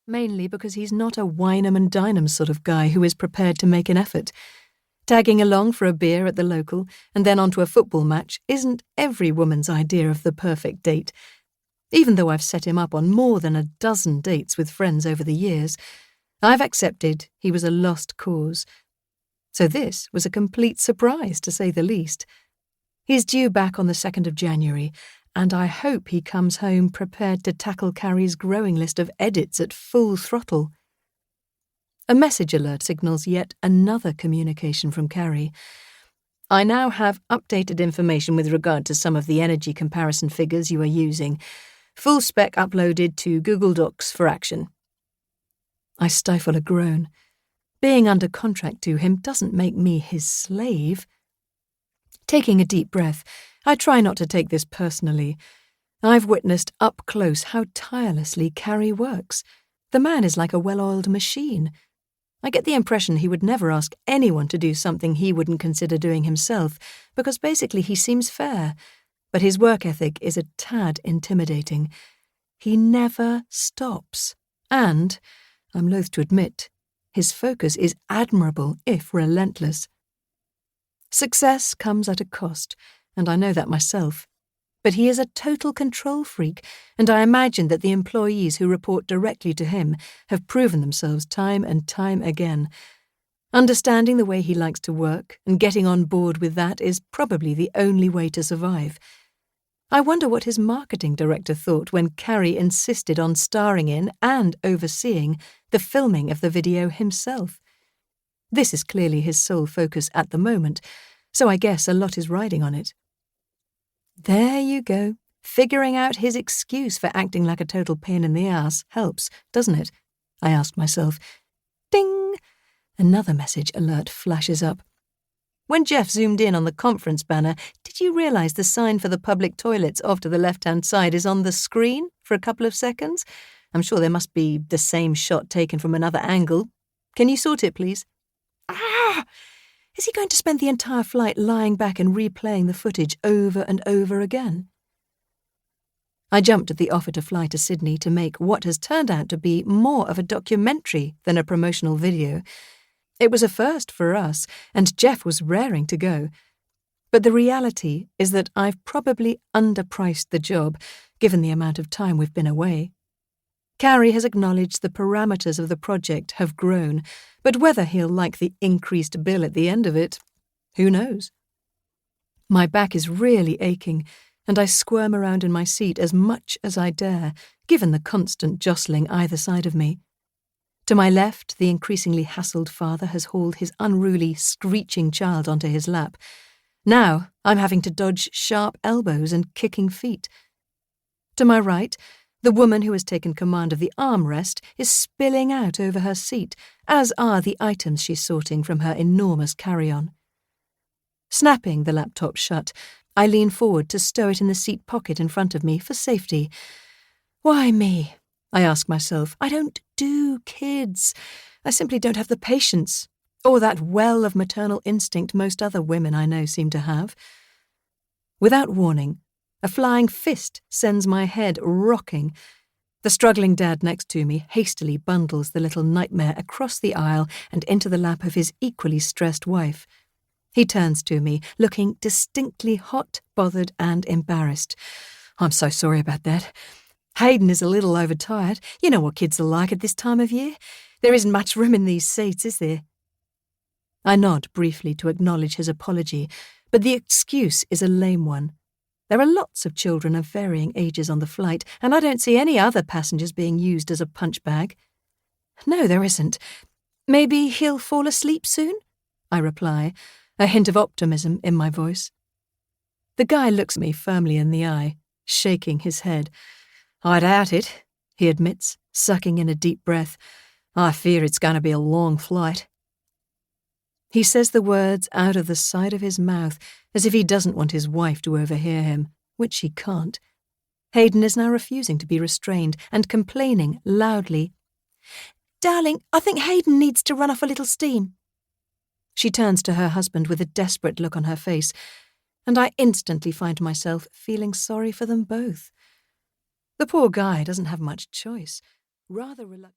mainly because he's not a wine-'em and dine-'em sort of guy who is prepared to make an effort. Tagging along for a beer at the local and then onto a football match isn't every woman's idea of the perfect date. Even though I've set him up on more than a dozen dates with friends over the years, I've accepted he was a lost cause. So this was a complete surprise, to say the least. He's due back on the 2nd of January, and I hope he comes home prepared to tackle Cary's growing list of edits at full throttle. A message alert signals yet another communication from Cary. I now have updated information with regard to some of the energy comparison figures you are using. Full spec uploaded to Google Docs for action. I stifle a groan. Being under contract to him doesn't make me his slave. Taking a deep breath, I try not to take this personally. I've witnessed up close how tirelessly Cary works. The man is like a well-oiled machine. I get the impression he would never ask anyone to do something he wouldn't consider doing himself, because basically he seems fair, but his work ethic is a tad intimidating. He never stops, and, I'm loath to admit, his focus is admirable if relentless. Success comes at a cost, and I know that myself. But he is a total control freak, and I imagine that the employees who report directly to him have proven themselves time and time again. Understanding the way he likes to work and getting on board with that is probably the only way to survive. I wonder what his marketing director thought when Cary insisted on starring in and overseeing the filming of the video himself. This is clearly his sole focus at the moment, so I guess a lot is riding on it. There you go. Figuring out his excuse for acting like a total pain in the ass helps, doesn't it? I asked myself. Ding! Another message alert flashes up. When Jeff zoomed in on the conference banner, did you realise the sign for the public toilets off to the left-hand side is on the screen for a couple of seconds? I'm sure there must be the same shot taken from another angle. Can you sort it, please? Ah! Is he going to spend the entire flight lying back and replaying the footage over and over again? I jumped at the offer to fly to Sydney to make what has turned out to be more of a documentary than a promotional video. It was a first for us, and Jeff was raring to go. But the reality is that I've probably underpriced the job, given the amount of time we've been away. Cary has acknowledged the parameters of the project have grown, but whether he'll like the increased bill at the end of it, who knows? My back is really aching, and I squirm around in my seat as much as I dare, given the constant jostling either side of me. To my left, the increasingly hassled father has hauled his unruly, screeching child onto his lap. Now I'm having to dodge sharp elbows and kicking feet. To my right, the woman who has taken command of the armrest is spilling out over her seat, as are the items she's sorting from her enormous carry-on. Snapping the laptop shut, I lean forward to stow it in the seat pocket in front of me for safety. Why me? I ask myself. I don't do kids. I simply don't have the patience, or that well of maternal instinct most other women I know seem to have. Without warning, a flying fist sends my head rocking. The struggling dad next to me hastily bundles the little nightmare across the aisle and into the lap of his equally stressed wife. He turns to me, looking distinctly hot, bothered, and embarrassed. I'm so sorry about that. Hayden is a little overtired. You know what kids are like at this time of year. There isn't much room in these seats, is there? I nod briefly to acknowledge his apology, but the excuse is a lame one. There are lots of children of varying ages on the flight, and I don't see any other passengers being used as a punch bag. No, there isn't. Maybe he'll fall asleep soon? I reply, a hint of optimism in my voice. The guy looks me firmly in the eye, shaking his head. I doubt it, he admits, sucking in a deep breath. I fear it's going to be a long flight. He says the words out of the side of his mouth, as if he doesn't want his wife to overhear him, which he can't. Hayden is now refusing to be restrained and complaining loudly. Darling, I think Hayden needs to run off a little steam. She turns to her husband with a desperate look on her face, and I instantly find myself feeling sorry for them both. The poor guy doesn't have much choice, rather reluctant.